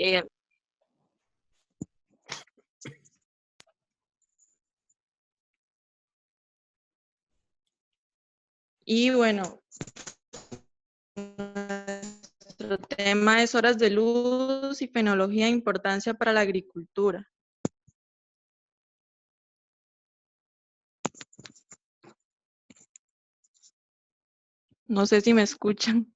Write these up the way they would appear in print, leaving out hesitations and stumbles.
Eh, y bueno, nuestro tema es horas de luz y fenología de importancia para la agricultura. No sé si me escuchan.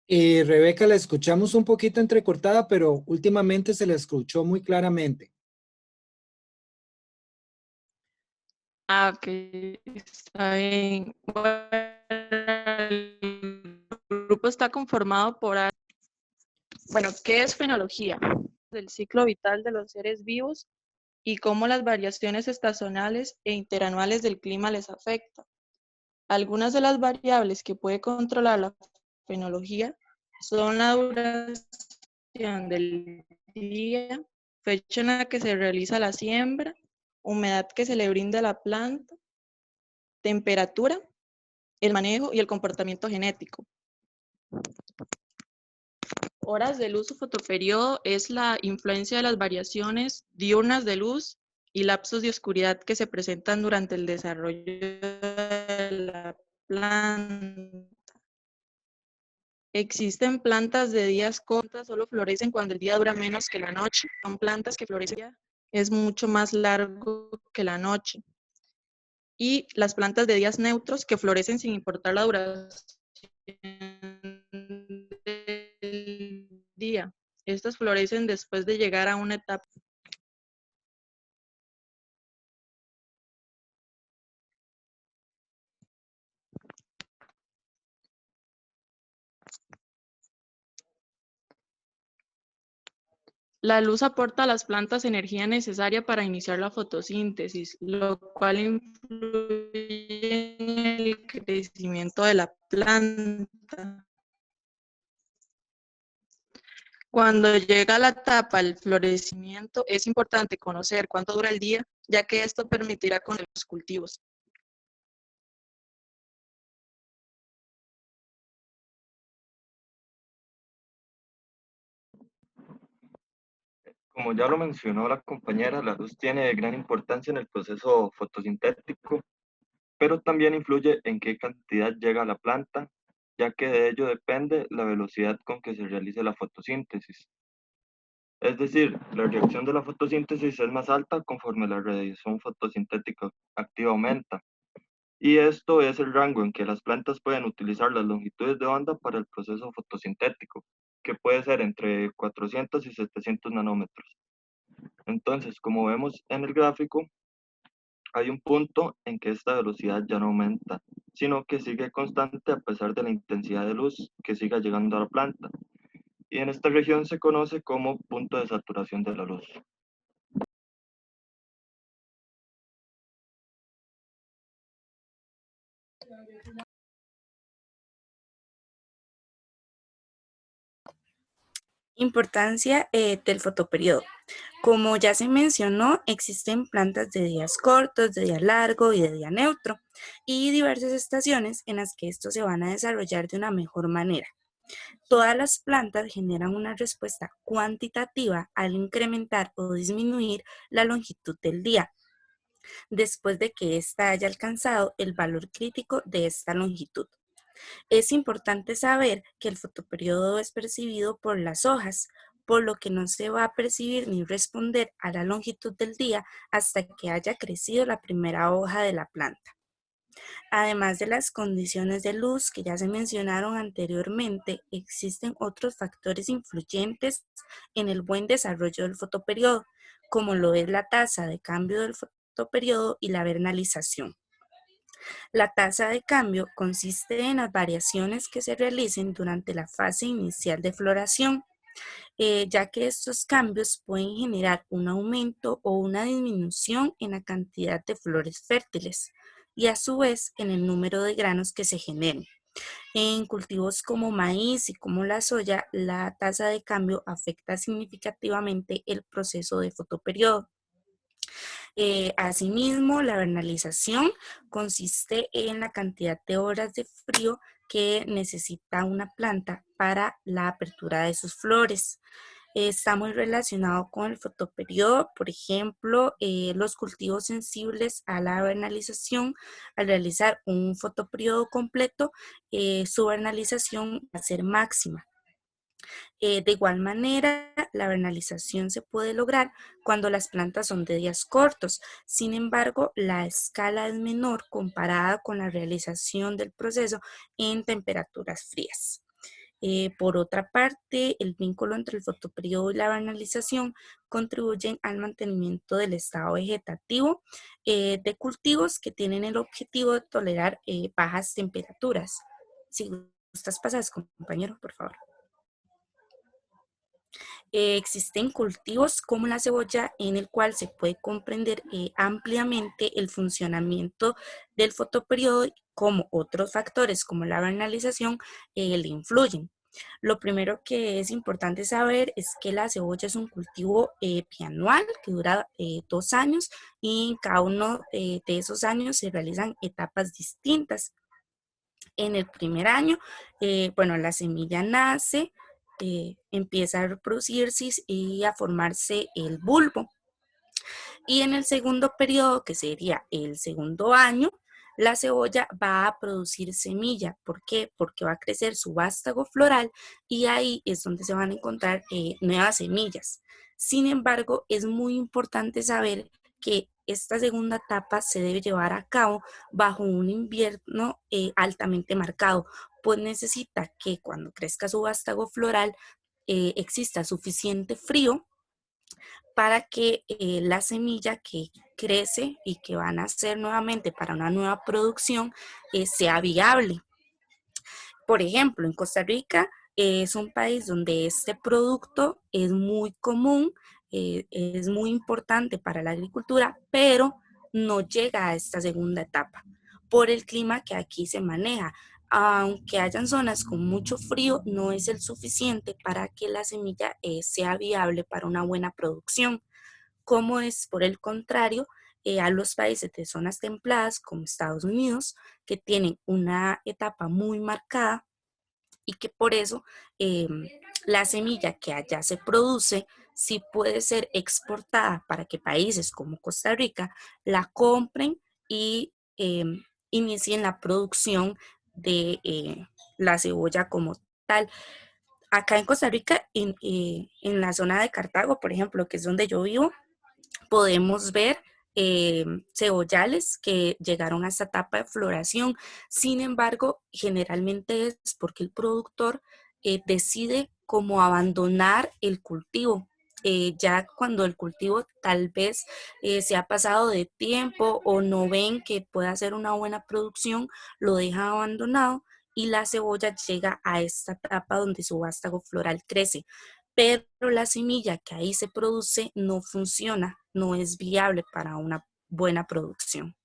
Rebeca, la escuchamos un poquito entrecortada, pero últimamente se la escuchó muy claramente. Ah, ok, está bien. Bueno, el grupo está conformado por... Bueno, ¿qué es fenología? Del ciclo vital de los seres vivos y cómo las variaciones estacionales e interanuales del clima les afectan. Algunas de las variables que puede controlar la fenología son la duración del día, fecha en la que se realiza la siembra, humedad que se le brinda a la planta, temperatura, el manejo y el comportamiento genético. Horas de luz o fotoperiodo es la influencia de las variaciones diurnas de luz y lapsos de oscuridad que se presentan durante el desarrollo de la planta. Existen plantas de días cortos, solo florecen cuando el día dura menos que la noche. Son plantas que florecen es mucho más largo que la noche. Y las plantas de días neutros que florecen sin importar la duración del día. Estas florecen después de llegar a una etapa. La luz aporta a las plantas energía necesaria para iniciar la fotosíntesis, lo cual influye en el crecimiento de la planta. Cuando llega la etapa del florecimiento, es importante conocer cuánto dura el día, ya que esto permitirá con los cultivos. Como ya lo mencionó la compañera, la luz tiene gran importancia en el proceso fotosintético, pero también influye en qué cantidad llega a la planta, ya que de ello depende la velocidad con que se realice la fotosíntesis. Es decir, la reacción de la fotosíntesis es más alta conforme la radiación fotosintética activa aumenta. Y esto es el rango en que las plantas pueden utilizar las longitudes de onda para el proceso fotosintético, que puede ser entre 400 y 700 nanómetros. Entonces, como vemos en el gráfico, hay un punto en que esta velocidad ya no aumenta, sino que sigue constante a pesar de la intensidad de luz que siga llegando a la planta. Y en esta región se conoce como punto de saturación de la luz. Importancia del fotoperiodo. Como ya se mencionó, existen plantas de días cortos, de día largo y de día neutro, y diversas estaciones en las que estos se van a desarrollar de una mejor manera. Todas las plantas generan una respuesta cuantitativa al incrementar o disminuir la longitud del día, después de que ésta haya alcanzado el valor crítico de esta longitud. Es importante saber que el fotoperiodo es percibido por las hojas, por lo que no se va a percibir ni responder a la longitud del día hasta que haya crecido la primera hoja de la planta. Además de las condiciones de luz que ya se mencionaron anteriormente, existen otros factores influyentes en el buen desarrollo del fotoperiodo, como lo es la tasa de cambio del fotoperiodo y la vernalización. La tasa de cambio consiste en las variaciones que se realicen durante la fase inicial de floración, ya que estos cambios pueden generar un aumento o una disminución en la cantidad de flores fértiles y a su vez en el número de granos que se generen. En cultivos como maíz y como la soya, la tasa de cambio afecta significativamente el proceso de fotoperiodo. Asimismo, la vernalización consiste en la cantidad de horas de frío que necesita una planta para la apertura de sus flores. Está muy relacionado con el fotoperiodo, por ejemplo, los cultivos sensibles a la vernalización. Al realizar un fotoperiodo completo, su vernalización va a ser máxima. De igual manera, la vernalización se puede lograr cuando las plantas son de días cortos. Sin embargo, la escala es menor comparada con la realización del proceso en temperaturas frías. Por otra parte, el vínculo entre el fotoperiodo y la vernalización contribuyen al mantenimiento del estado vegetativo de cultivos que tienen el objetivo de tolerar bajas temperaturas. Si gustas pasar, compañero, por favor. Existen cultivos como la cebolla en el cual se puede comprender ampliamente el funcionamiento del fotoperiodo, como otros factores como la vernalización le influyen. Lo primero que es importante saber es que la cebolla es un cultivo bianual que dura 2 años, y en cada uno de esos años se realizan etapas distintas. En el primer año, la semilla nace, empieza a reproducirse y a formarse el bulbo. Y en el segundo periodo, que sería el segundo año, la cebolla va a producir semilla. ¿Por qué? Porque va a crecer su vástago floral y ahí es donde se van a encontrar nuevas semillas. Sin embargo, es muy importante saber que esta segunda etapa se debe llevar a cabo bajo un invierno altamente marcado, pues necesita que cuando crezca su vástago floral exista suficiente frío para que la semilla que crece y que van a nacer nuevamente para una nueva producción sea viable. Por ejemplo, en Costa Rica es un país donde este producto es muy común, es muy importante para la agricultura, pero no llega a esta segunda etapa por el clima que aquí se maneja. Aunque hayan zonas con mucho frío, no es el suficiente para que la semilla sea viable para una buena producción, como es por el contrario a los países de zonas templadas como Estados Unidos, que tienen una etapa muy marcada y que por eso la semilla que allá se produce sí puede ser exportada para que países como Costa Rica la compren y inicien la producción de la cebolla como tal. Acá en Costa Rica, en la zona de Cartago, por ejemplo, que es donde yo vivo, podemos ver cebollales que llegaron a esta etapa de floración. Sin embargo, generalmente es porque el productor decide cómo abandonar el cultivo. Ya cuando el cultivo tal vez se ha pasado de tiempo o no ven que pueda hacer una buena producción, lo dejan abandonado y la cebolla llega a esta etapa donde su vástago floral crece. Pero la semilla que ahí se produce no funciona, no es viable para una buena producción.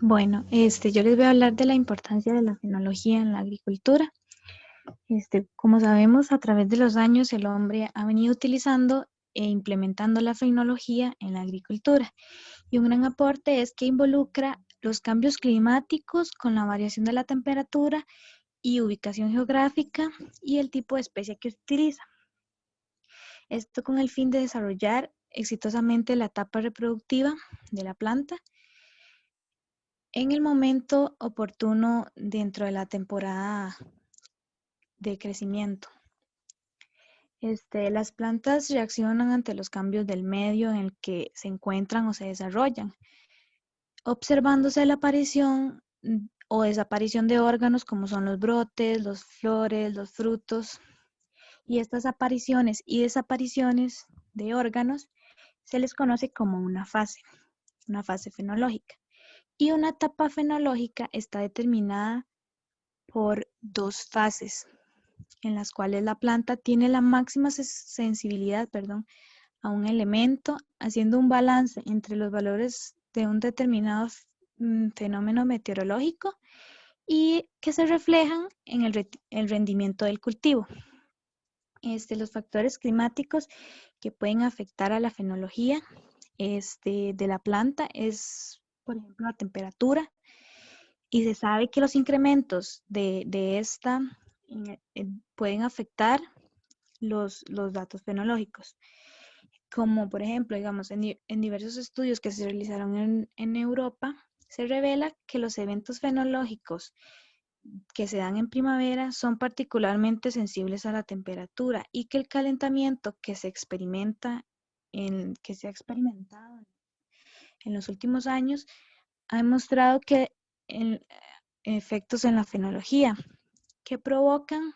Bueno, yo les voy a hablar de la importancia de la fenología en la agricultura. Como sabemos, a través de los años el hombre ha venido utilizando e implementando la fenología en la agricultura. Y un gran aporte es que involucra los cambios climáticos con la variación de la temperatura y ubicación geográfica y el tipo de especie que se utiliza. Esto con el fin de desarrollar exitosamente la etapa reproductiva de la planta en el momento oportuno dentro de la temporada de crecimiento. Las plantas reaccionan ante los cambios del medio en el que se encuentran o se desarrollan, observándose la aparición o desaparición de órganos como son los brotes, las flores, los frutos. Y estas apariciones y desapariciones de órganos se les conoce como una fase fenológica. Y una etapa fenológica está determinada por 2 fases, en las cuales la planta tiene la máxima sensibilidad a un elemento, haciendo un balance entre los valores de un determinado fenómeno meteorológico y que se reflejan en el rendimiento del cultivo. Los factores climáticos que pueden afectar a la fenología de la planta es, por ejemplo, la temperatura. Y se sabe que los incrementos de esta pueden afectar los datos fenológicos. Como por ejemplo, digamos, en diversos estudios que se realizaron en Europa, se revela que los eventos fenológicos que se dan en primavera son particularmente sensibles a la temperatura y que el calentamiento que se ha experimentado en los últimos años ha demostrado que efectos en la fenología que provocan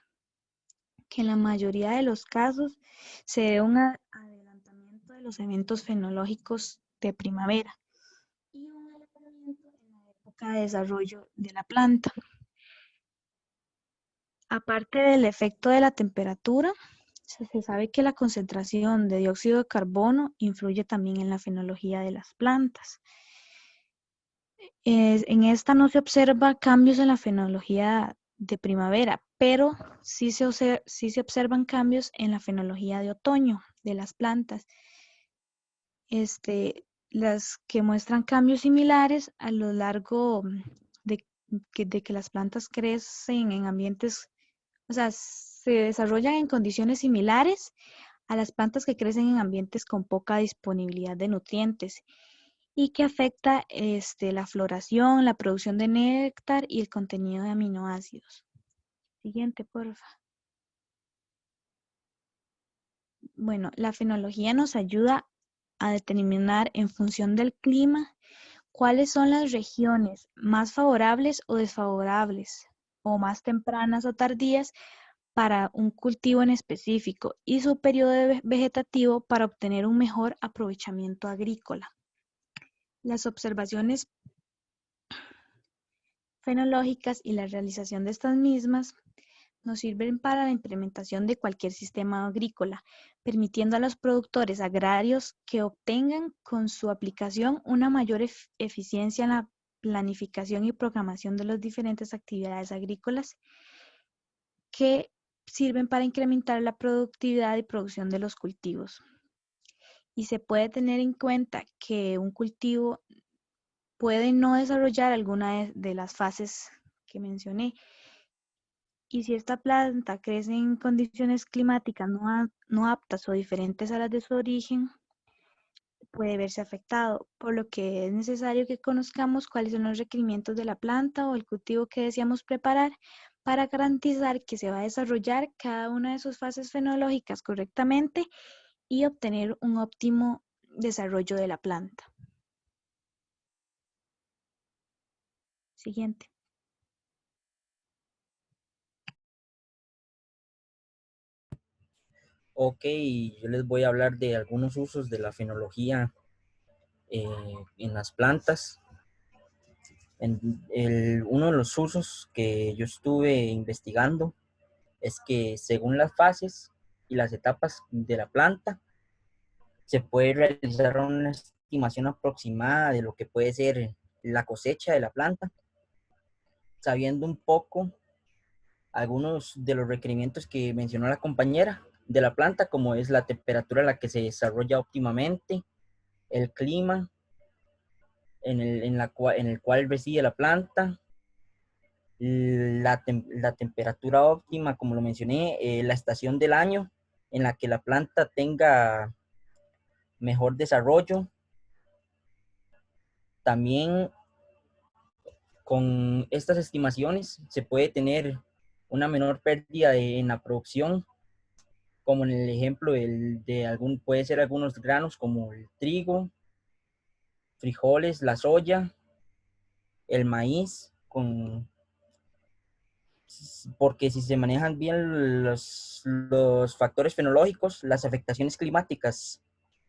que en la mayoría de los casos se dé un adelantamiento de los eventos fenológicos de primavera y un adelantamiento en la época de desarrollo de la planta. Aparte del efecto de la temperatura, se sabe que la concentración de dióxido de carbono influye también en la fenología de las plantas. En esta no se observa cambios en la fenología de primavera, pero sí se observan cambios en la fenología de otoño de las plantas, las que muestran cambios similares a lo largo de que las plantas crecen en ambientes, o sea, se desarrollan en condiciones similares a las plantas que crecen en ambientes con poca disponibilidad de nutrientes y que afecta la floración, la producción de néctar y el contenido de aminoácidos. Siguiente, porfa. Bueno, la fenología nos ayuda a determinar en función del clima cuáles son las regiones más favorables o desfavorables, o más tempranas o tardías para un cultivo en específico y su periodo vegetativo para obtener un mejor aprovechamiento agrícola. Las observaciones fenológicas y la realización de estas mismas nos sirven para la implementación de cualquier sistema agrícola, permitiendo a los productores agrarios que obtengan con su aplicación una mayor eficiencia en la planificación y programación de las diferentes actividades agrícolas que sirven para incrementar la productividad y producción de los cultivos. Y se puede tener en cuenta que un cultivo puede no desarrollar alguna de las fases que mencioné. Y si esta planta crece en condiciones climáticas no aptas o diferentes a las de su origen, puede verse afectado, por lo que es necesario que conozcamos cuáles son los requerimientos de la planta o el cultivo que deseamos preparar para garantizar que se va a desarrollar cada una de sus fases fenológicas correctamente y obtener un óptimo desarrollo de la planta. Siguiente. Ok, yo les voy a hablar de algunos usos de la fenología en las plantas. Uno de los usos que yo estuve investigando es que según las fases y las etapas de la planta, se puede realizar una estimación aproximada de lo que puede ser la cosecha de la planta, sabiendo un poco algunos de los requerimientos que mencionó la compañera de la planta, como es la temperatura a la que se desarrolla óptimamente, el clima en el cual reside la planta, la temperatura óptima, como lo mencioné, la estación del año en la que la planta tenga mejor desarrollo. También con estas estimaciones se puede tener una menor pérdida en la producción, como en el ejemplo puede ser algunos granos como el trigo, frijoles, la soya, el maíz, porque si se manejan bien los factores fenológicos, las afectaciones climáticas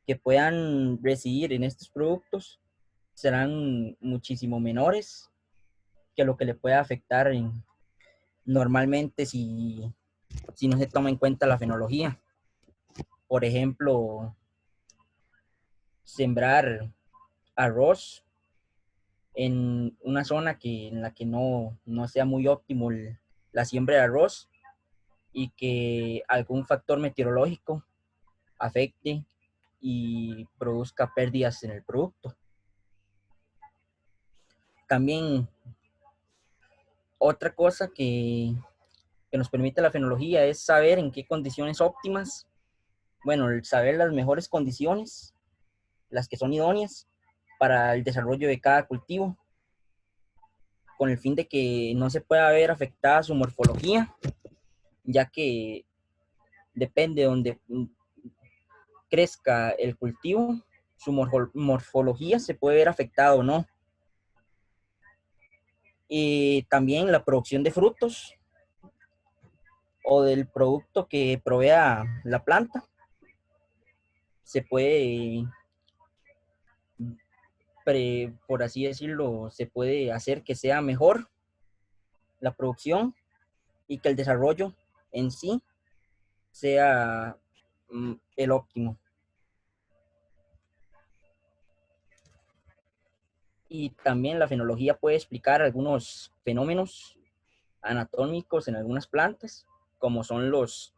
que puedan residir en estos productos serán muchísimo menores que lo que le pueda afectar normalmente si no se toma en cuenta la fenología. Por ejemplo, sembrar arroz en una zona en la que no sea muy óptimo la siembra de arroz y que algún factor meteorológico afecte y produzca pérdidas en el producto. También otra cosa que nos permite la fenología es saber en qué condiciones óptimas, bueno, el saber las mejores condiciones, las que son idóneas para el desarrollo de cada cultivo, con el fin de que no se pueda ver afectada su morfología, ya que depende de donde crezca el cultivo, su morfología se puede ver afectada o no. Y también la producción de frutos o del producto que provea la planta se puede, por así decirlo, se puede hacer que sea mejor la producción y que el desarrollo en sí sea el óptimo. Y también la fenología puede explicar algunos fenómenos anatómicos en algunas plantas, como son los...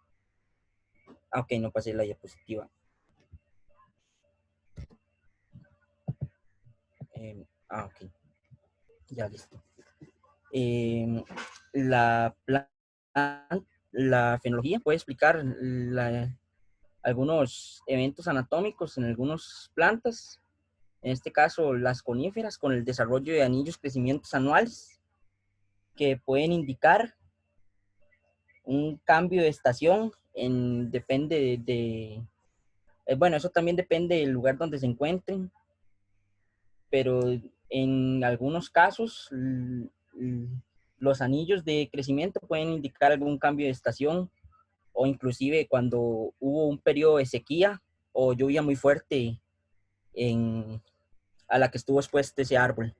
Ok, no pasé la diapositiva. Ok, ya listo. La fenología puede explicar algunos eventos anatómicos en algunas plantas, en este caso las coníferas, con el desarrollo de anillos crecimientos anuales, que pueden indicar un cambio de estación, depende bueno, eso también depende del lugar donde se encuentren, pero en algunos casos los anillos de crecimiento pueden indicar algún cambio de estación, o inclusive cuando hubo un periodo de sequía o lluvia muy fuerte a la que estuvo expuesto ese árbol.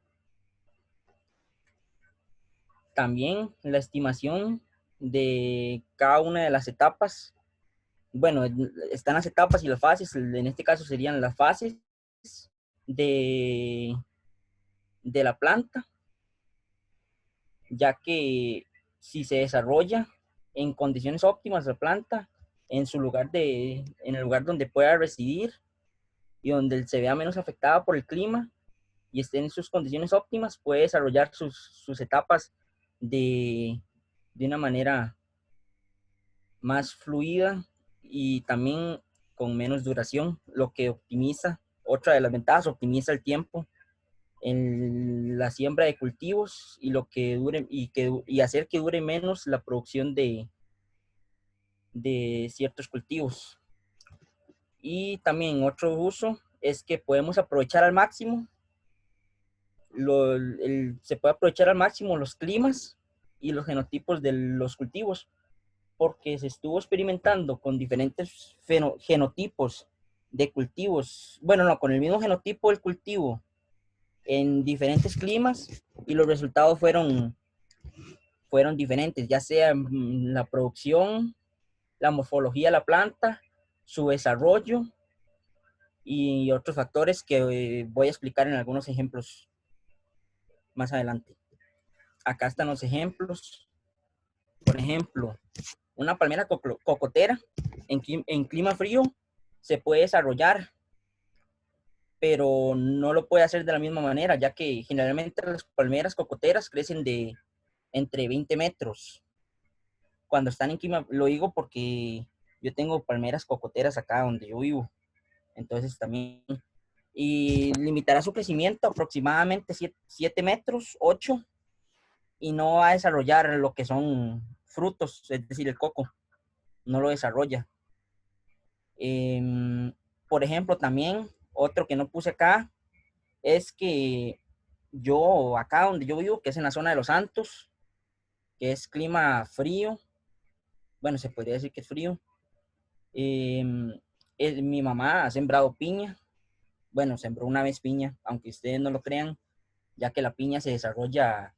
También la estimación de cada una de las etapas, bueno, están las etapas y las fases, en este caso serían las fases de la planta, ya que si se desarrolla en condiciones óptimas la planta, en el lugar donde pueda residir y donde se vea menos afectada por el clima y esté en sus condiciones óptimas, puede desarrollar sus etapas de una manera más fluida y también con menos duración, lo que optimiza, otra de las ventajas, optimiza el tiempo en la siembra de cultivos y lo que dure y hacer que dure menos la producción de ciertos cultivos. Y también otro uso es que podemos aprovechar al máximo se puede aprovechar al máximo los climas y los genotipos de los cultivos, porque se estuvo experimentando con diferentes genotipos de cultivos, bueno, no, con el mismo genotipo del cultivo en diferentes climas, y los resultados fueron diferentes, ya sea la producción, la morfología de la planta, su desarrollo y otros factores que voy a explicar en algunos ejemplos más adelante. Acá están los ejemplos. Por ejemplo, una palmera cocotera en clima frío se puede desarrollar, pero no lo puede hacer de la misma manera, ya que generalmente las palmeras cocoteras crecen de entre 20 metros. Cuando están en clima, lo digo porque yo tengo palmeras cocoteras acá donde yo vivo, entonces también, y limitará su crecimiento aproximadamente 7 metros, 8, y no va a desarrollar lo que son frutos, es decir, el coco, no lo desarrolla. Por ejemplo, también otro que no puse acá es que yo acá donde yo vivo, que es en la zona de Los Santos, que es clima frío, bueno, se podría decir que es frío, mi mamá ha sembrado piña, bueno, sembró una vez piña, aunque ustedes no lo crean, ya que la piña se desarrolla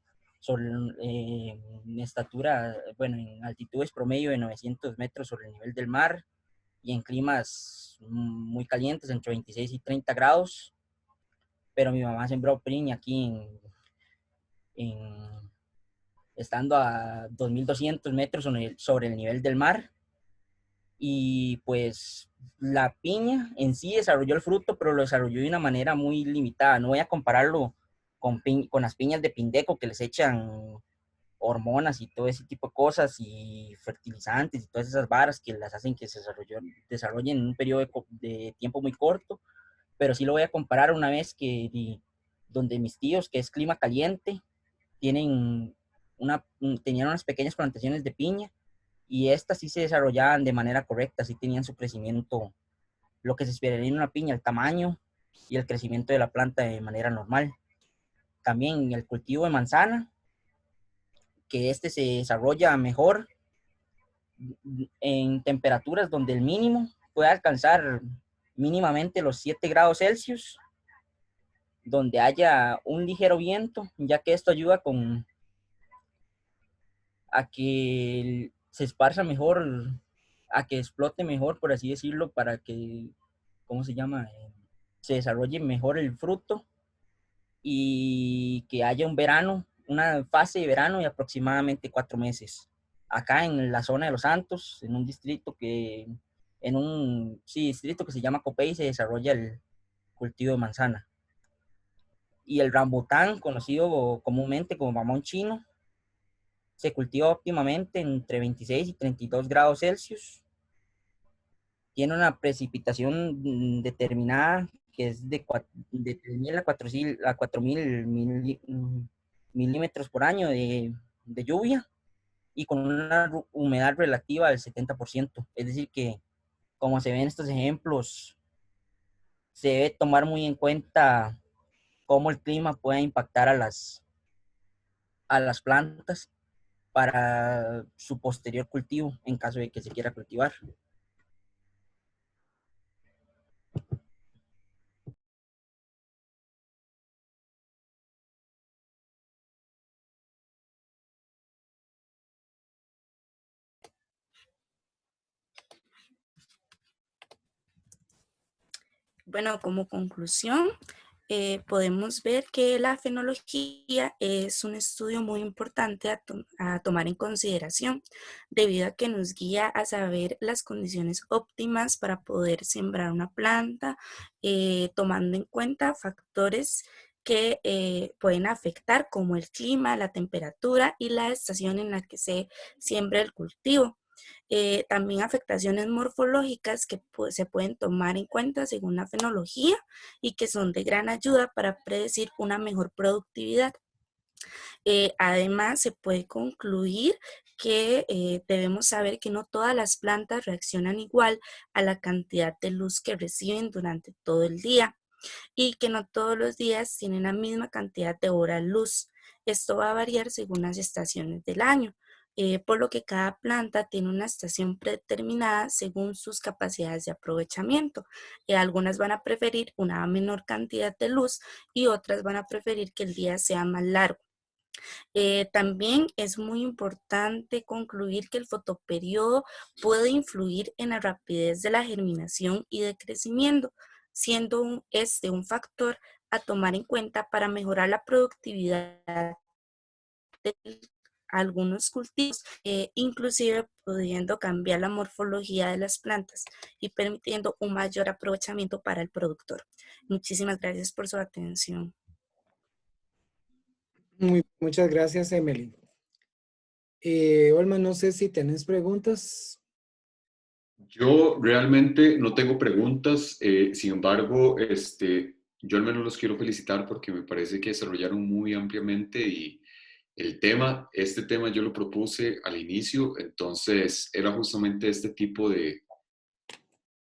en estatura, bueno, en altitudes promedio de 900 metros sobre el nivel del mar y en climas muy calientes, entre 26 y 30 grados. Pero mi mamá sembró piña aquí en estando a 2.200 metros sobre el nivel del mar. Y pues la piña en sí desarrolló el fruto, pero lo desarrolló de una manera muy limitada. No voy a compararlo con las piñas de Pindeco, que les echan hormonas y todo ese tipo de cosas y fertilizantes y todas esas varas que las hacen que se desarrollen en un periodo de tiempo muy corto. Pero sí lo voy a comparar una vez donde mis tíos, que es clima caliente, tenían unas pequeñas plantaciones de piña, y estas sí se desarrollaban de manera correcta, sí tenían su crecimiento, lo que se esperaría en una piña, el tamaño y el crecimiento de la planta de manera normal. También el cultivo de manzana, que se desarrolla mejor en temperaturas donde el mínimo puede alcanzar mínimamente los 7 grados Celsius, donde haya un ligero viento, ya que esto ayuda a que se esparza mejor, a que explote mejor, por así decirlo, para que, ¿cómo se llama? Se desarrolle mejor el fruto y que haya una fase de verano de aproximadamente 4 meses. Acá en la zona de Los Santos, en un distrito distrito que se llama Copey, se desarrolla el cultivo de manzana. Y el rambután, conocido comúnmente como mamón chino, se cultiva óptimamente entre 26 y 32 grados Celsius. Tiene una precipitación determinada que es de 3.000 a 4.000 milímetros por año de lluvia, y con una humedad relativa del 70%. Es decir que, como se ven en estos ejemplos, se debe tomar muy en cuenta cómo el clima puede impactar a las plantas para su posterior cultivo, en caso de que se quiera cultivar. Bueno, como conclusión, podemos ver que la fenología es un estudio muy importante a tomar en consideración, debido a que nos guía a saber las condiciones óptimas para poder sembrar una planta, tomando en cuenta factores que pueden afectar, como el clima, la temperatura y la estación en la que se siembra el cultivo. También afectaciones morfológicas que se pueden tomar en cuenta según la fenología y que son de gran ayuda para predecir una mejor productividad. Además, se puede concluir que debemos saber que no todas las plantas reaccionan igual a la cantidad de luz que reciben durante todo el día, y que no todos los días tienen la misma cantidad de horas luz. Esto va a variar según las estaciones del año, por lo que cada planta tiene una estación predeterminada según sus capacidades de aprovechamiento. Algunas van a preferir una menor cantidad de luz y otras van a preferir que el día sea más largo. También es muy importante concluir que el fotoperiodo puede influir en la rapidez de la germinación y de crecimiento, siendo este un factor a tomar en cuenta para mejorar la productividad de algunos cultivos, inclusive pudiendo cambiar la morfología de las plantas y permitiendo un mayor aprovechamiento para el productor. Muchísimas gracias por su atención. Muchas gracias, Emily. Olma, no sé si tenés preguntas. Yo realmente no tengo preguntas, sin embargo, yo al menos los quiero felicitar porque me parece que desarrollaron muy ampliamente, y este tema yo lo propuse al inicio, entonces era justamente este tipo de,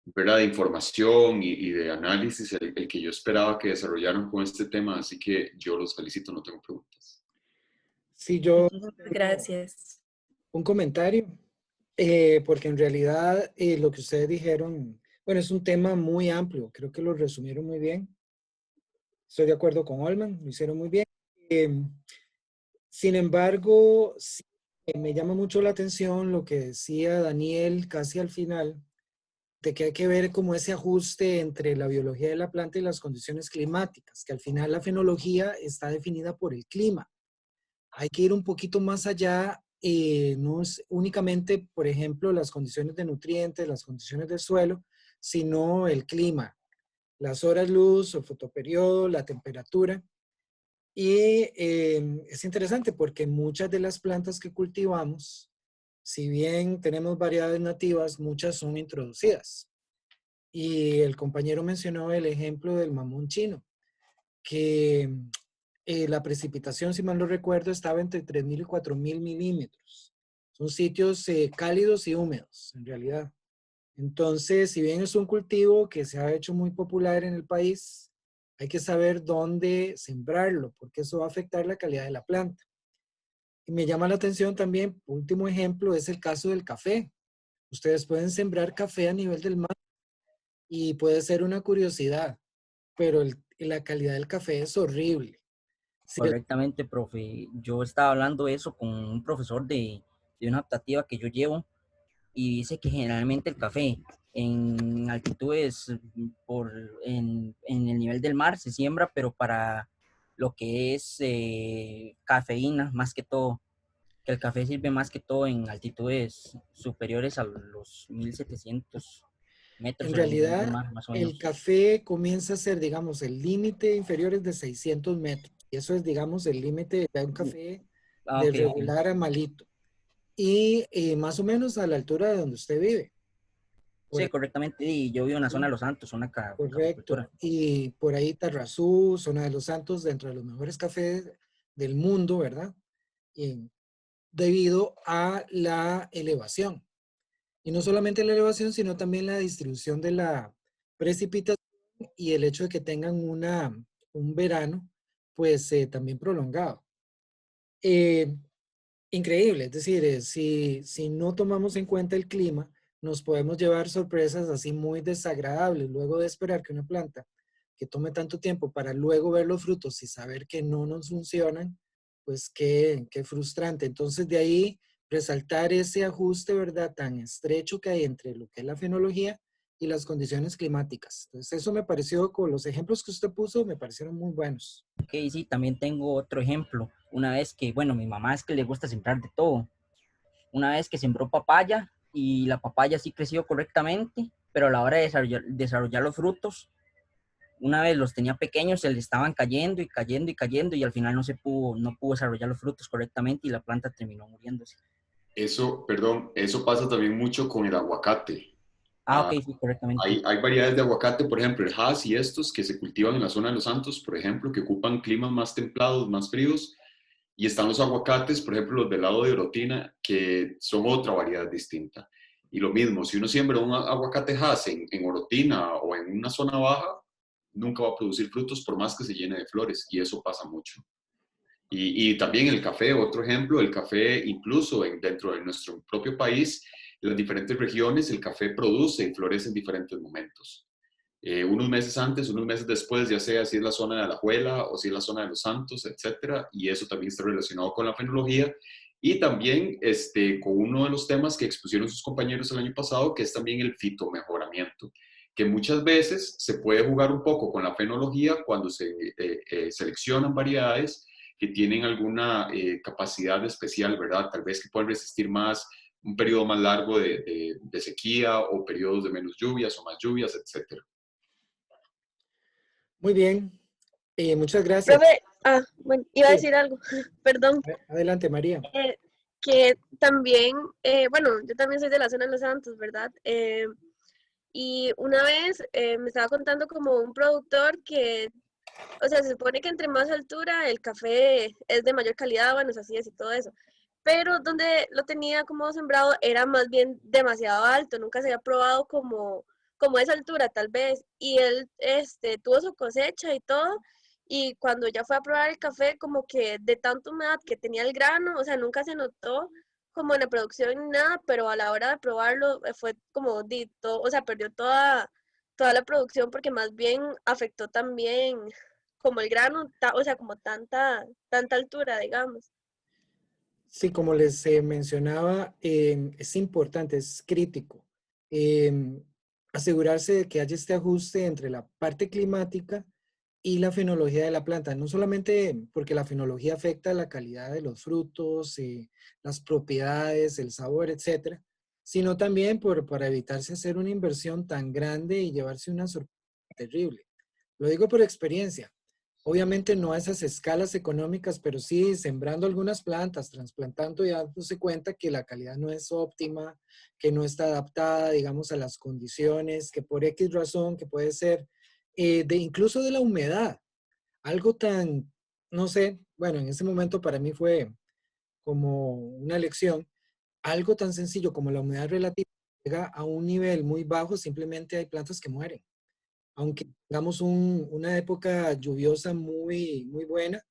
¿verdad?, de información y de análisis el que yo esperaba que desarrollaran con este tema, así que yo los felicito, no tengo preguntas. Sí, yo Muchísimas gracias. un comentario, porque en realidad lo que ustedes dijeron, bueno, es un tema muy amplio, creo que lo resumieron muy bien. Estoy de acuerdo con Olman, lo hicieron muy bien. Sin embargo, sí, me llama mucho la atención lo que decía Daniel casi al final, de que hay que ver como ese ajuste entre la biología de la planta y las condiciones climáticas, que al final la fenología está definida por el clima. hay que ir un poquito más allá. No es únicamente, por ejemplo, las condiciones de nutrientes, las condiciones del suelo, sino el clima, las horas luz, el fotoperiodo, la temperatura. Y es interesante porque muchas de las plantas que cultivamos, si bien tenemos variedades nativas, muchas son introducidas. Y el compañero mencionó el ejemplo del mamón chino, que la precipitación, si mal no recuerdo, estaba entre 3.000 y 4.000 milímetros. Son sitios cálidos y húmedos, en realidad. Entonces, si bien es un cultivo que se ha hecho muy popular en el país, hay que saber dónde sembrarlo, porque eso va a afectar la calidad de la planta. Y me llama la atención también, último ejemplo, es el caso del café. Ustedes pueden sembrar café a nivel del mar y puede ser una curiosidad, pero la calidad del café es horrible. Sí, Correctamente, profe. Yo estaba hablando eso con un profesor de una optativa que yo llevo y dice que generalmente el café en altitudes en el nivel del mar se siembra, pero para lo que es cafeína, más que todo, que el café sirve más que todo en altitudes superiores a los 1.700 metros en sobre el nivel del realidad, mar, más o el menos. café comienza a ser, digamos, el límite inferior es de 600 metros. Y eso es, digamos, el límite de un café Ah, de ok, ok. regular a malito. Y más o menos a la altura de donde usted vive. Por Sí, ahí, correctamente. Y yo vivo en la zona ¿no? de Los Santos, zona Correcto. cafecultura. Y por ahí Tarrazú, zona de Los Santos, dentro de los mejores cafés del mundo, ¿verdad? Y debido a la elevación. Y no solamente la elevación, sino también la distribución de la precipitación y el hecho de que tengan un verano, pues también prolongado. Eh, Increíble, es decir, si no tomamos en cuenta el clima, nos podemos llevar sorpresas así muy desagradables luego de esperar que una planta que tome tanto tiempo para luego ver los frutos y saber que no nos funcionan, pues qué frustrante. Entonces de ahí resaltar ese ajuste, ¿verdad? Tan estrecho que hay entre lo que es la fenología y las condiciones climáticas. Entonces eso me pareció, con los ejemplos que usted puso, me parecieron muy buenos. Ok, sí, también tengo otro ejemplo. Una vez que, bueno, mi mamá es que le gusta sembrar de todo. Una vez que sembró papaya y la papaya sí creció correctamente, pero a la hora de desarrollar los frutos, una vez los tenía pequeños, se le estaban cayendo y cayendo y cayendo y al final no pudo desarrollar los frutos correctamente y la planta terminó muriéndose. Eso, perdón, eso pasa también mucho con el aguacate. Ah, ok, sí, correctamente. Hay variedades de aguacate, por ejemplo, el Hass y estos que se cultivan en la zona de Los Santos, por ejemplo, que ocupan climas más templados, más fríos. Y están los aguacates, por ejemplo, los del lado de Orotina, que son otra variedad distinta. Y lo mismo, si uno siembra un aguacate Hass en Orotina o en una zona baja, nunca va a producir frutos por más que se llene de flores. Y eso pasa mucho. Y también el café, otro ejemplo, el café incluso dentro de nuestro propio país, en las diferentes regiones, el café produce y florece en diferentes momentos. Unos meses antes, unos meses después, ya sea si es la zona de Alajuela o si es la zona de Los Santos, etcétera, y eso también está relacionado con la fenología y también con uno de los temas que expusieron sus compañeros el año pasado, que es también el fitomejoramiento, que muchas veces se puede jugar un poco con la fenología cuando se seleccionan variedades que tienen alguna capacidad especial, ¿verdad? Tal vez que pueden resistir más un periodo más largo de sequía o periodos de menos lluvias o más lluvias, etcétera. Muy bien, muchas gracias. Profe, bueno, iba a Sí, decir algo, perdón, adelante, María. que también, bueno, yo también soy de la zona de Los Santos, ¿verdad? Y una vez me estaba contando como un productor que, o sea, se supone que entre más altura el café es de mayor calidad, bueno, así es y todo eso. Pero donde lo tenía como sembrado era más bien demasiado alto, nunca se había probado como esa altura tal vez. Y él tuvo su cosecha y todo, y cuando ya fue a probar el café, como que de tanta humedad que tenía el grano, o sea, nunca se notó como en la producción ni nada, pero a la hora de probarlo fue como dito, o sea, perdió toda la producción porque más bien afectó también como el grano, o sea, como tanta altura, digamos. Sí, como les mencionaba, es importante, es crítico asegurarse de que haya este ajuste entre la parte climática y la fenología de la planta. No solamente porque la fenología afecta la calidad de los frutos, las propiedades, el sabor, etcétera, sino también para evitarse hacer una inversión tan grande y llevarse una sorpresa terrible. Lo digo por experiencia. Obviamente no a esas escalas económicas, pero sí sembrando algunas plantas, trasplantando y dándose cuenta que la calidad no es óptima, que no está adaptada, digamos, a las condiciones, que por X razón, que puede ser incluso de la humedad. Algo tan, no sé, bueno, en ese momento para mí fue como una lección, algo tan sencillo como la humedad relativa llega a un nivel muy bajo, simplemente hay plantas que mueren. Aunque tengamos una época lluviosa muy buena,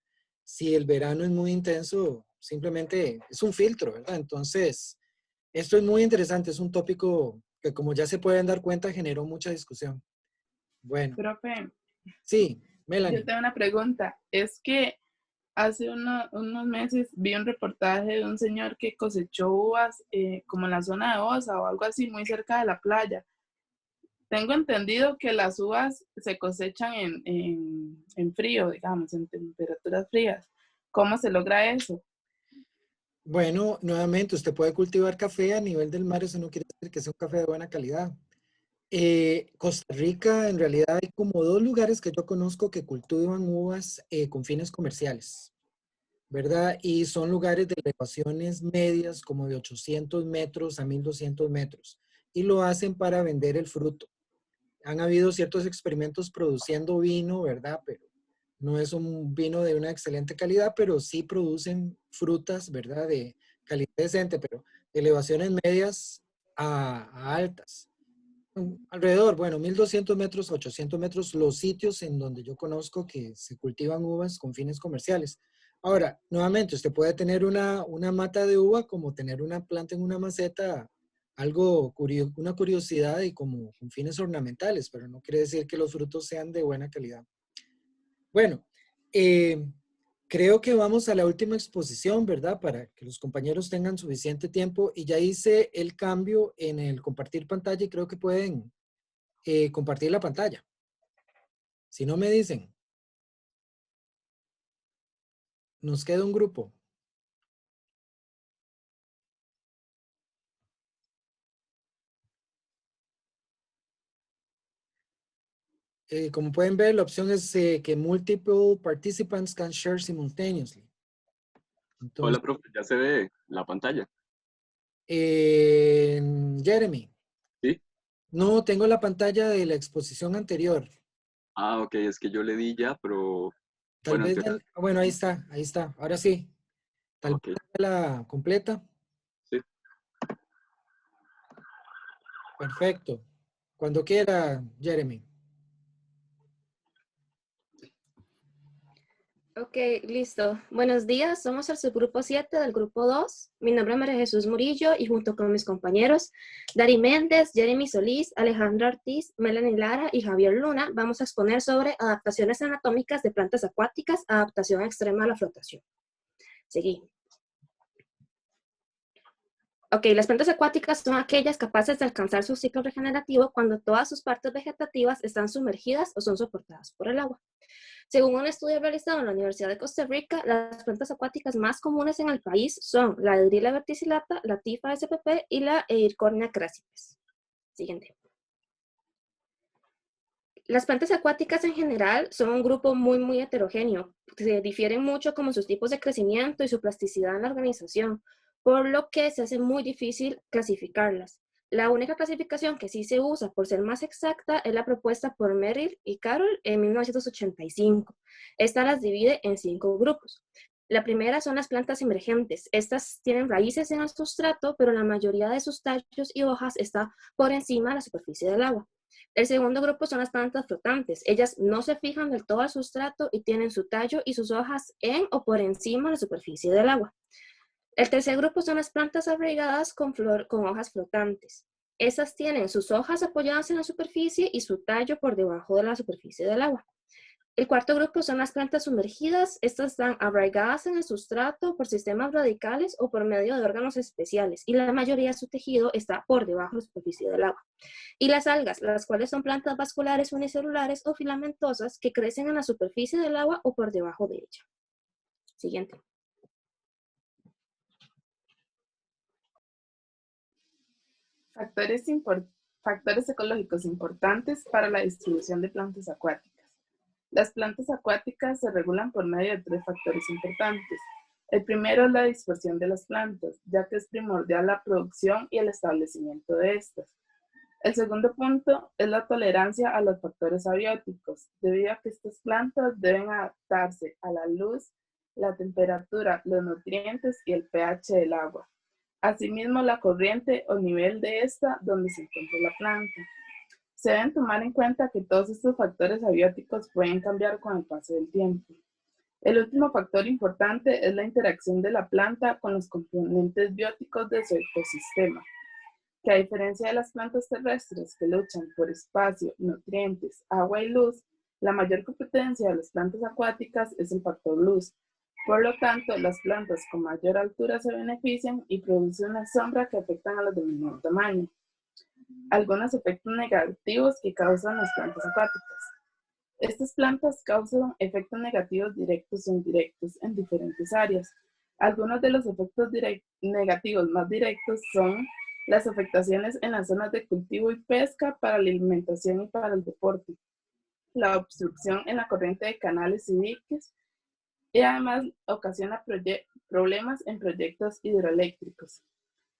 si el verano es muy intenso, simplemente es un filtro, ¿verdad? Entonces, esto es muy interesante, es un tópico que como ya se pueden dar cuenta generó mucha discusión. Bueno, Profe, sí, yo Melanie. tengo una pregunta. Es que hace unos meses vi un reportaje de un señor que cosechó uvas como en la zona de Osa o algo así, muy cerca de la playa. Tengo entendido que las uvas se cosechan en frío, digamos, en temperaturas frías. ¿Cómo se logra eso? Bueno, nuevamente, usted puede cultivar café a nivel del mar, eso no quiere decir que sea un café de buena calidad. Costa Rica, en realidad hay como 2 lugares que yo conozco que cultivan uvas con fines comerciales, ¿verdad? Y son lugares de elevaciones medias como de 800 metros a 1200 metros. Y lo hacen para vender el fruto. Han habido ciertos experimentos produciendo vino, ¿verdad? Pero no es un vino de una excelente calidad, pero sí producen frutas, ¿verdad? De calidad decente, pero de elevaciones medias a altas. Alrededor, bueno, 1200 metros, 800 metros, los sitios en donde yo conozco que se cultivan uvas con fines comerciales. Ahora, nuevamente, usted puede tener una mata de uva como tener una planta en una maceta, algo, una curiosidad y como con fines ornamentales, pero no quiere decir que los frutos sean de buena calidad. Bueno, creo que vamos a la última exposición, ¿verdad? Para que los compañeros tengan suficiente tiempo y ya hice el cambio en el compartir pantalla y creo que pueden compartir la pantalla. Si no me dicen, nos queda un grupo. Como pueden ver, la opción es que multiple participants can share simultaneously. Entonces, Hola, profe, ya se ve la pantalla. Jeremy. ¿Sí? No, tengo la pantalla de la exposición anterior. Ah, ok, es que yo le di ya, pero Tal bueno, vez, entonces, bueno, ahí está. Ahora sí. Tal ok, vez la completa. sí. Perfecto. Cuando quiera, Jeremy. Ok, listo. Buenos días, somos el subgrupo 7 del grupo 2. Mi nombre es María Jesús Murillo y junto con mis compañeros Dari Méndez, Jeremy Solís, Alejandro Ortiz, Melanie Lara y Javier Luna vamos a exponer sobre adaptaciones anatómicas de plantas acuáticas, adaptación extrema a la flotación. Seguí. Ok, las plantas acuáticas son aquellas capaces de alcanzar su ciclo regenerativo cuando todas sus partes vegetativas están sumergidas o son soportadas por el agua. Según un estudio realizado en la Universidad de Costa Rica, las plantas acuáticas más comunes en el país son la Edrila verticillata, la Tifa spp y la Eircornia crassipes. Siguiente. Las plantas acuáticas en general son un grupo muy heterogéneo. Se difieren mucho como sus tipos de crecimiento y su plasticidad en la organización, por lo que se hace muy difícil clasificarlas. La única clasificación que sí se usa por ser más exacta es la propuesta por Merrill y Carroll en 1985. Esta las divide en 5 grupos. La primera son las plantas emergentes. Estas tienen raíces en el sustrato, pero la mayoría de sus tallos y hojas está por encima de la superficie del agua. El segundo grupo son las plantas flotantes. Ellas no se fijan del todo al sustrato y tienen su tallo y sus hojas en o por encima de la superficie del agua. El tercer grupo son las plantas abrigadas con hojas flotantes. Esas tienen sus hojas apoyadas en la superficie y su tallo por debajo de la superficie del agua. El cuarto grupo son las plantas sumergidas. Estas están arraigadas en el sustrato por sistemas radicales o por medio de órganos especiales, y la mayoría de su tejido está por debajo de la superficie del agua. Y las algas, las cuales son plantas vasculares unicelulares o filamentosas que crecen en la superficie del agua o por debajo de ella. Siguiente. Factores ecológicos importantes para la distribución de plantas acuáticas. Las plantas acuáticas se regulan por medio de 3 factores importantes. El primero es la dispersión de las plantas, ya que es primordial la producción y el establecimiento de estas. El segundo punto es la tolerancia a los factores abióticos, debido a que estas plantas deben adaptarse a la luz, la temperatura, los nutrientes y el pH del agua. Asimismo, la corriente o nivel de esta donde se encuentra la planta. Se deben tomar en cuenta que todos estos factores abióticos pueden cambiar con el paso del tiempo. El último factor importante es la interacción de la planta con los componentes bióticos de su ecosistema, que a diferencia de las plantas terrestres que luchan por espacio, nutrientes, agua y luz, la mayor competencia de las plantas acuáticas es el factor luz. Por lo tanto, las plantas con mayor altura se benefician y producen una sombra que afectan a las de menor tamaño. Algunos efectos negativos que causan las plantas acuáticas. Estas plantas causan efectos negativos directos o indirectos en diferentes áreas. Algunos de los efectos negativos más directos son las afectaciones en las zonas de cultivo y pesca para la alimentación y para el deporte, la obstrucción en la corriente de canales y diques, y además ocasiona problemas en proyectos hidroeléctricos.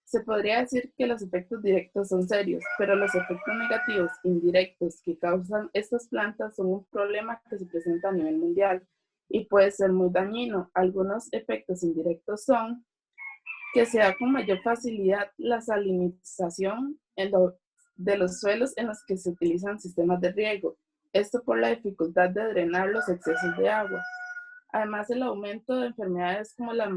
Se podría decir que los efectos directos son serios, pero los efectos negativos indirectos que causan estas plantas son un problema que se presenta a nivel mundial y puede ser muy dañino. Algunos efectos indirectos son que se da con mayor facilidad la salinización de los suelos en los que se utilizan sistemas de riego, esto por la dificultad de drenar los excesos de agua. Además, el aumento de enfermedades como la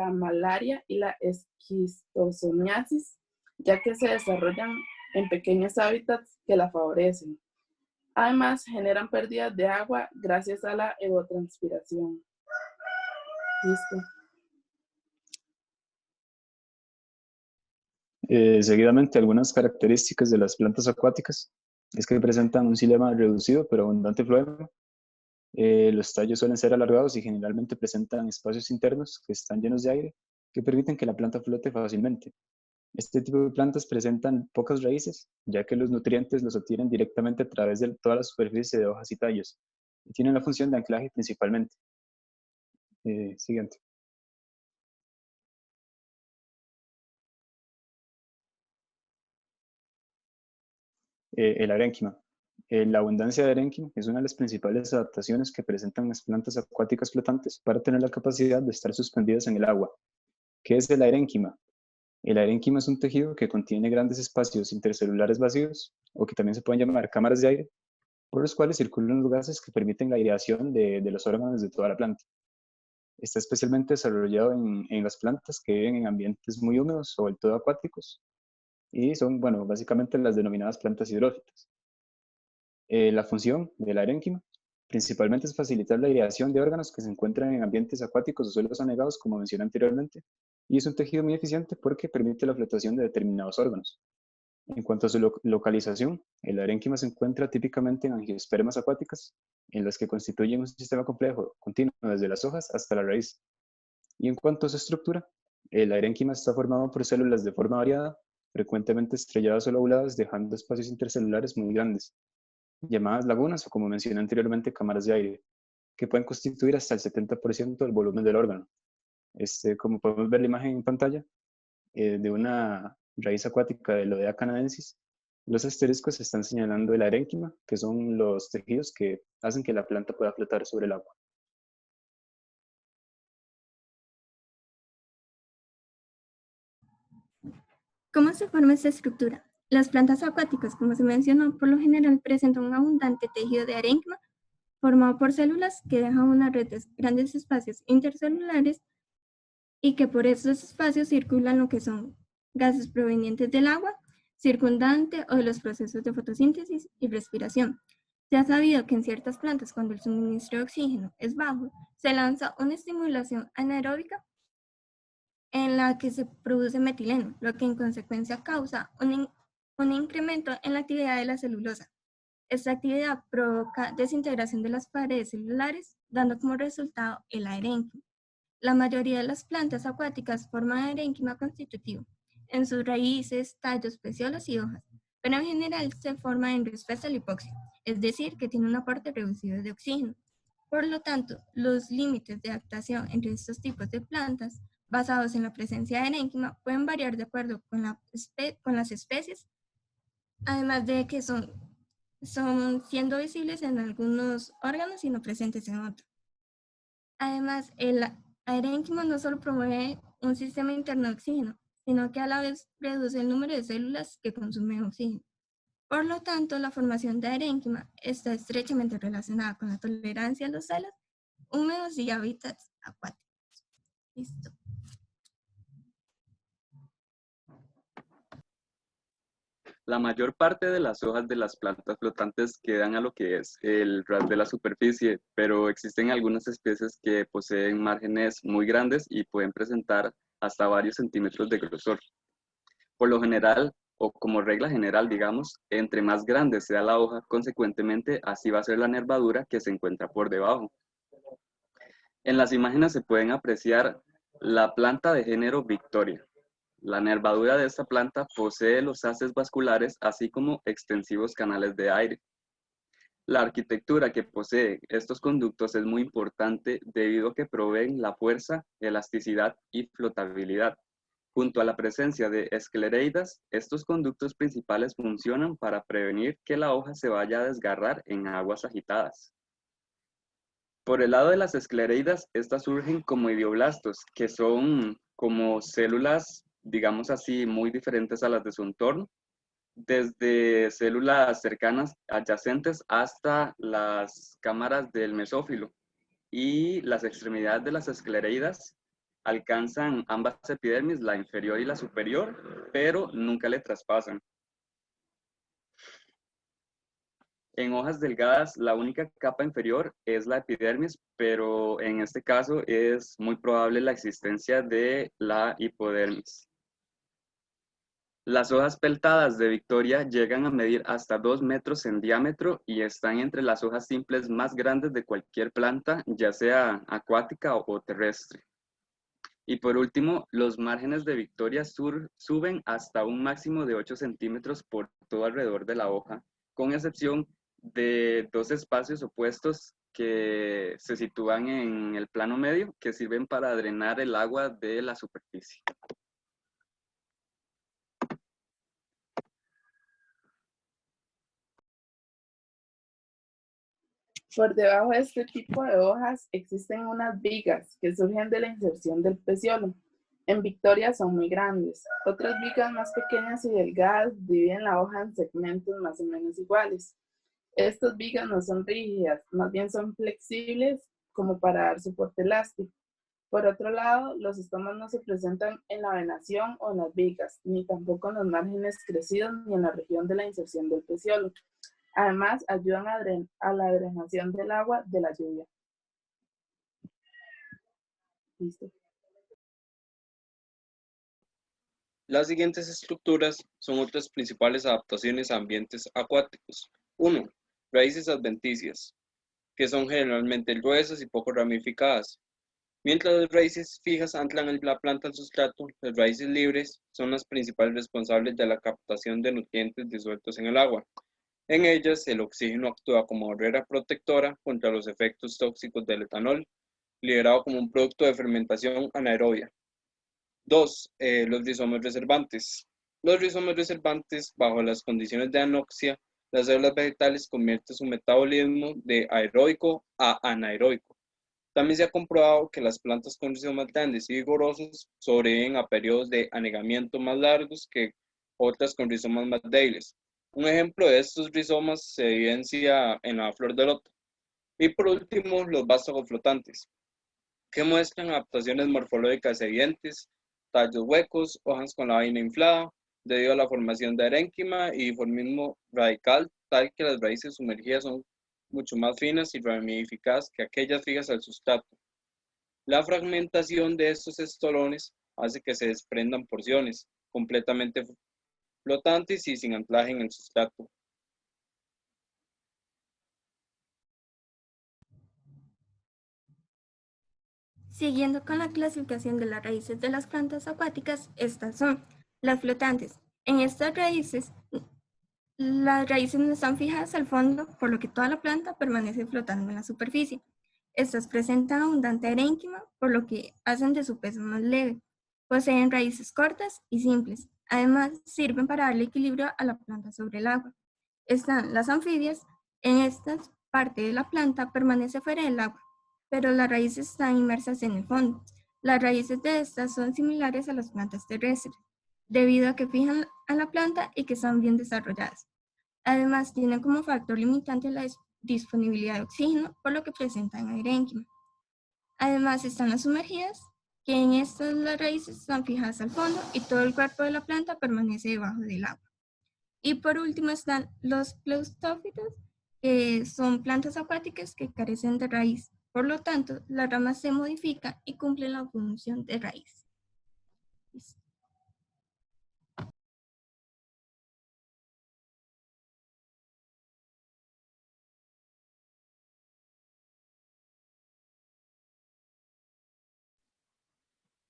malaria y la esquistosomiasis, ya que se desarrollan en pequeños hábitats que la favorecen. Además, generan pérdidas de agua gracias a la evapotranspiración. Listo. Seguidamente, algunas características de las plantas acuáticas es que presentan un xilema reducido pero abundante floema. Los tallos suelen ser alargados y generalmente presentan espacios internos que están llenos de aire que permiten que la planta flote fácilmente. Este tipo de plantas presentan pocas raíces, ya que los nutrientes los obtienen directamente a través de toda la superficie de hojas y tallos, y tienen la función de anclaje principalmente. Siguiente. El arénquima. La abundancia de arénquima es una de las principales adaptaciones que presentan las plantas acuáticas flotantes para tener la capacidad de estar suspendidas en el agua. ¿Qué es el arénquima? El arénquima es un tejido que contiene grandes espacios intercelulares vacíos, o que también se pueden llamar cámaras de aire, por los cuales circulan los gases que permiten la aireación de los órganos de toda la planta. Está especialmente desarrollado en las plantas que viven en ambientes muy húmedos o del todo acuáticos, y son, bueno, básicamente las denominadas plantas hidrófitas. La función del arénquima principalmente es facilitar la aireación de órganos que se encuentran en ambientes acuáticos o suelos anegados, como mencioné anteriormente, y es un tejido muy eficiente porque permite la flotación de determinados órganos. En cuanto a su localización, el arénquima se encuentra típicamente en angiospermas acuáticas, en las que constituyen un sistema complejo, continuo desde las hojas hasta la raíz. Y en cuanto a su estructura, el arénquima está formado por células de forma variada, frecuentemente estrelladas o lobuladas, dejando espacios intercelulares muy grandes, llamadas lagunas o, como mencioné anteriormente, cámaras de aire, que pueden constituir hasta el 70% del volumen del órgano. Como podemos ver la imagen en pantalla, de una raíz acuática de Lodea canadensis, los asteriscos están señalando el arénquima, que son los tejidos que hacen que la planta pueda flotar sobre el agua. ¿Cómo se forma esta estructura? Las plantas acuáticas, como se mencionó, por lo general presentan un abundante tejido de arénquima formado por células que dejan una red de grandes espacios intercelulares y que por esos espacios circulan lo que son gases provenientes del agua circundante o de los procesos de fotosíntesis y respiración. Se ha sabido que en ciertas plantas, cuando el suministro de oxígeno es bajo, se lanza una estimulación anaeróbica en la que se produce metileno, lo que en consecuencia causa un incremento en la actividad de la celulosa. Esta actividad provoca desintegración de las paredes celulares, dando como resultado el aerénquima. La mayoría de las plantas acuáticas forman aerénquima constitutivo en sus raíces, tallos, peciolos y hojas, pero en general se forma en respuesta al hipoxia, es decir, que tiene un aporte reducido de oxígeno. Por lo tanto, los límites de adaptación entre estos tipos de plantas, basados en la presencia de aerénquima, pueden variar de acuerdo con las especies, además de que son siendo visibles en algunos órganos y no presentes en otros. Además, el aerénquima no solo promueve un sistema interno de oxígeno, sino que a la vez reduce el número de células que consumen oxígeno. Por lo tanto, la formación de aerénquima está estrechamente relacionada con la tolerancia a los suelos húmedos y hábitats acuáticos. Listo. La mayor parte de las hojas de las plantas flotantes quedan a lo que es el ras de la superficie, pero existen algunas especies que poseen márgenes muy grandes y pueden presentar hasta varios centímetros de grosor. Por lo general, o como regla general, digamos, entre más grande sea la hoja, consecuentemente así va a ser la nervadura que se encuentra por debajo. En las imágenes se pueden apreciar la planta de género Victoria. La nervadura de esta planta posee los haces vasculares, así como extensivos canales de aire. La arquitectura que posee estos conductos es muy importante debido a que proveen la fuerza, elasticidad y flotabilidad. Junto a la presencia de esclereidas, estos conductos principales funcionan para prevenir que la hoja se vaya a desgarrar en aguas agitadas. Por el lado de las esclereidas, estas surgen como idioblastos, que son como células, digamos así, muy diferentes a las de su entorno, desde células cercanas, adyacentes, hasta las cámaras del mesófilo. Y las extremidades de las esclereidas alcanzan ambas epidermis, la inferior y la superior, pero nunca le traspasan. En hojas delgadas, la única capa inferior es la epidermis, pero en este caso es muy probable la existencia de la hipodermis. Las hojas peltadas de Victoria llegan a medir hasta 2 metros en diámetro y están entre las hojas simples más grandes de cualquier planta, ya sea acuática o terrestre. Y por último, los márgenes de Victoria suben hasta un máximo de 8 centímetros por todo alrededor de la hoja, con excepción de 2 espacios opuestos que se sitúan en el plano medio, que sirven para drenar el agua de la superficie. Por debajo de este tipo de hojas existen unas vigas que surgen de la inserción del peciolo. En Victoria son muy grandes. Otras vigas más pequeñas y delgadas dividen la hoja en segmentos más o menos iguales. Estas vigas no son rígidas, más bien son flexibles como para dar soporte elástico. Por otro lado, los estomas no se presentan en la venación o en las vigas, ni tampoco en los márgenes crecidos ni en la región de la inserción del peciolo. Además, ayudan a la drenación del agua de la lluvia. Listo. Las siguientes estructuras son otras principales adaptaciones a ambientes acuáticos. 1. Raíces adventicias, que son generalmente gruesas y poco ramificadas. Mientras las raíces fijas anclan la planta al sustrato, las raíces libres son las principales responsables de la captación de nutrientes disueltos en el agua. En ellas, el oxígeno actúa como barrera protectora contra los efectos tóxicos del etanol, liberado como un producto de fermentación anaerobia. 2. Los rizomas reservantes. Los rizomas reservantes, bajo las condiciones de anoxia, las células vegetales convierten su metabolismo de aeroico a anaeroico. También se ha comprobado que las plantas con rizomas grandes y vigorosos sobreviven a periodos de anegamiento más largos que otras con rizomas más débiles. Un ejemplo de estos rizomas se evidencia en la flor de loto. Y por último, los vástagos flotantes, que muestran adaptaciones morfológicas evidentes, tallos huecos, hojas con la vaina inflada, debido a la formación de arénquima y dimorfismo radical, tal que las raíces sumergidas son mucho más finas y ramificadas que aquellas fijas al sustrato. La fragmentación de estos estolones hace que se desprendan porciones completamente flotantes y sin anclaje en el sustrato. Siguiendo con la clasificación de las raíces de las plantas acuáticas, estas son las flotantes. En estas raíces, las raíces no están fijadas al fondo, por lo que toda la planta permanece flotando en la superficie. Estas presentan abundante arénquima, por lo que hacen de su peso más leve. Poseen raíces cortas y simples. Además, sirven para darle equilibrio a la planta sobre el agua. Están las anfibias. En esta parte de la planta permanece fuera del agua, pero las raíces están inmersas en el fondo. Las raíces de estas son similares a las plantas terrestres, debido a que fijan a la planta y que son bien desarrolladas. Además, tienen como factor limitante la disponibilidad de oxígeno, por lo que presentan aerénquima. Además, están las sumergidas, que en estas las raíces están fijadas al fondo y todo el cuerpo de la planta permanece debajo del agua. Y por último están los pleustófitos, que son plantas acuáticas que carecen de raíz. Por lo tanto, las ramas se modifican y cumplen la función de raíz.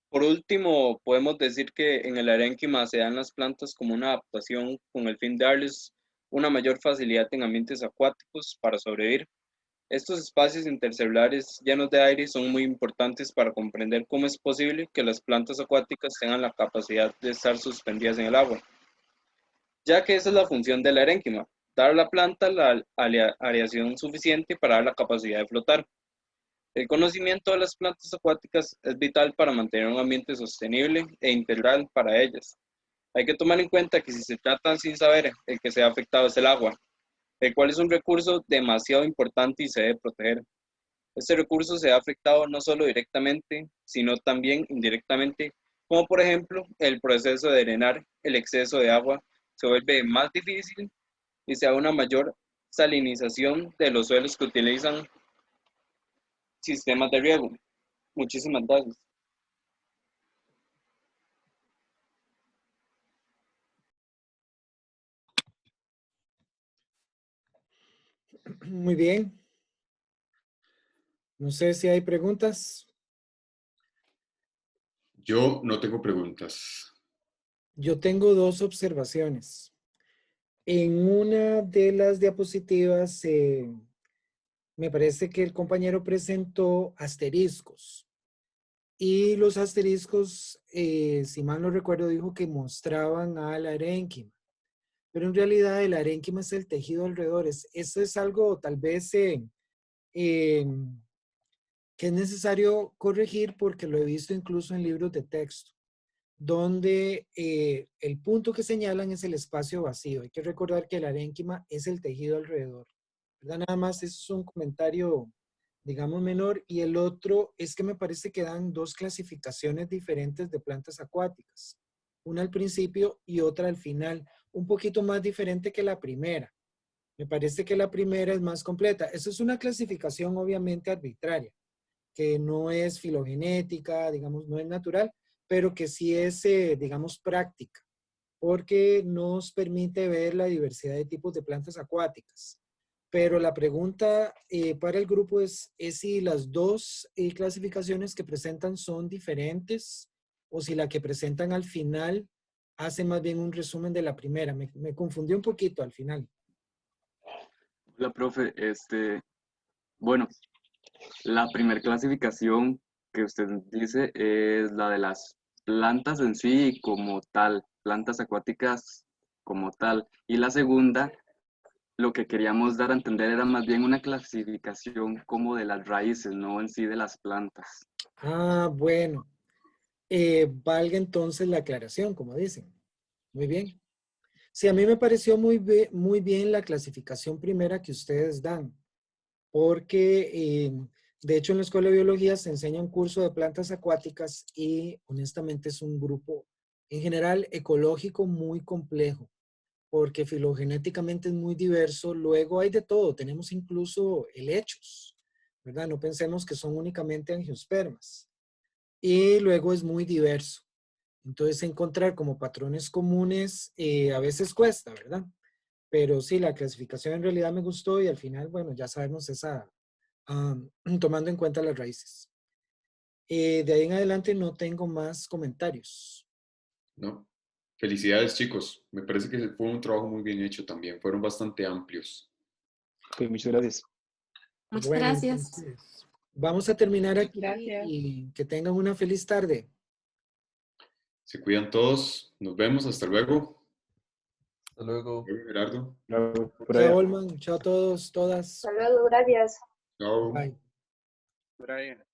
Por último, podemos decir que en el arénquima se dan las plantas como una adaptación con el fin de darles una mayor facilidad en ambientes acuáticos para sobrevivir. Estos espacios intercelulares llenos de aire son muy importantes para comprender cómo es posible que las plantas acuáticas tengan la capacidad de estar suspendidas en el agua, ya que esa es la función del arénquima, dar a la planta la aireación suficiente para dar la capacidad de flotar. El conocimiento de las plantas acuáticas es vital para mantener un ambiente sostenible e integral para ellas. Hay que tomar en cuenta que si se tratan sin saber, el que se ha afectado es el agua, el cual es un recurso demasiado importante y se debe proteger. Este recurso se ha afectado no solo directamente, sino también indirectamente, como por ejemplo el proceso de drenar el exceso de agua se vuelve más difícil y se da una mayor salinización de los suelos que utilizan sistemas de riego. Muchísimas gracias. Muy bien. No sé si hay preguntas. Yo no tengo preguntas. Yo tengo dos observaciones. En una de las diapositivas me parece que el compañero presentó asteriscos. Y los asteriscos, si mal no recuerdo, dijo que mostraban al arénquima. Pero en realidad el arénquima es el tejido alrededor. Eso es algo tal vez que es necesario corregir porque lo he visto incluso en libros de texto, donde el punto que señalan es el espacio vacío. Hay que recordar que el arénquima es el tejido alrededor, ¿verdad? Nada más, eso es un comentario, digamos, menor. Y el otro es que me parece que dan dos clasificaciones diferentes de plantas acuáticas. Una al principio y otra al final. Un poquito más diferente que la primera. Me parece que la primera es más completa. Eso es una clasificación obviamente arbitraria, que no es filogenética, digamos, no es natural, pero que sí es, digamos, práctica, porque nos permite ver la diversidad de tipos de plantas acuáticas. Pero la pregunta para el grupo es si las dos clasificaciones que presentan son diferentes o si la que presentan al final hace más bien un resumen de la primera. Me confundí un poquito al final. Hola, profe. Bueno, la primera clasificación que usted dice es la de las plantas en sí como tal, plantas acuáticas como tal. Y la segunda, lo que queríamos dar a entender era más bien una clasificación como de las raíces, no en sí de las plantas. Ah, bueno. Valga entonces la aclaración, como dicen. Muy bien. Sí, a mí me pareció muy bien la clasificación primera que ustedes dan, porque de hecho en la Escuela de Biología se enseña un curso de plantas acuáticas y honestamente es un grupo en general ecológico muy complejo. porque filogenéticamente es muy diverso. Luego hay de todo, tenemos incluso helechos, ¿verdad? No pensemos que son únicamente angiospermas. Y luego es muy diverso. Entonces encontrar como patrones comunes a veces cuesta, ¿verdad? Pero sí, la clasificación en realidad me gustó y al final, bueno, ya sabemos esa, tomando en cuenta las raíces. De ahí en adelante no tengo más comentarios. ¿No? Felicidades, chicos. Me parece que fue un trabajo muy bien hecho también. Fueron bastante amplios. Ok, muchas gracias. Muchas Bueno, gracias. entonces, vamos a terminar aquí Gracias. y que tengan una feliz tarde. Se cuidan todos. Nos vemos. Hasta luego. Hasta luego. Gerardo. Bravo, por Chao, allá. Olman. Chao a todos, todas. Hasta luego, gracias. Chao. Bye. Brian.